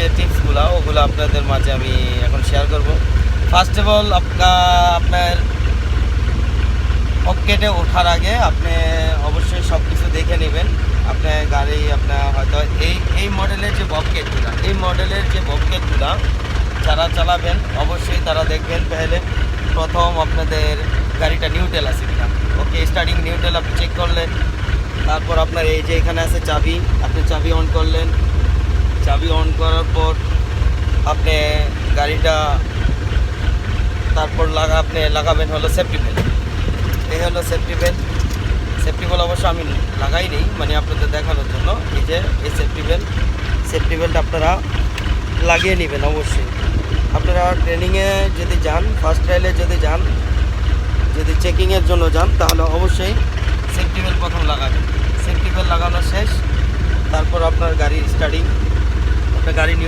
যে টিপসগুলো ওগুলো আপনাদের মাঝে আমি এখন শেয়ার করব। ফার্স্ট অফ অল আপনার অকেটে ওঠার আগে আপনি অবশ্যই সব কিছু দেখে নেবেন। আপনার গাড়ি আপনার হয়তো এই মডেলের যে ববকেটগুলো যারা চালাবেন অবশ্যই তারা দেখবেন পেলে প্রথম আপনাদের গাড়িটা নিউট্রাল আছে কিনা। ওকে, স্টার্টিং নিউট্রাল আপনি চেক করলেন। তারপর আপনার এই যে এখানে আছে চাবি, আপনি চাবি অন করলেন। চাবি অন করার পর আপনি গাড়িটা তারপর আপনি লাগাবেন হলো সেফটি বেল্ট। এই হলো সেফটি বেল্ট। সেফটি বেল্ট অবশ্য আমি লাগাই নেই, মানে আপনাদের দেখানোর জন্য। এই যে এই সেফটি বেল্ট আপনারা লাগিয়ে নেবেন অবশ্যই। আপনারা ট্রেনিংয়ে যদি যান, ফার্স্ট ট্রায়ালে যদি যান, যদি চেকিংয়ের জন্য যান, তাহলে অবশ্যই সেফটি বেল্ট প্রথম লাগাবেন। সেফটি বেল্ট লাগানো শেষ, তারপর আপনার গাড়ি স্টার্টিং, আপনার গাড়ি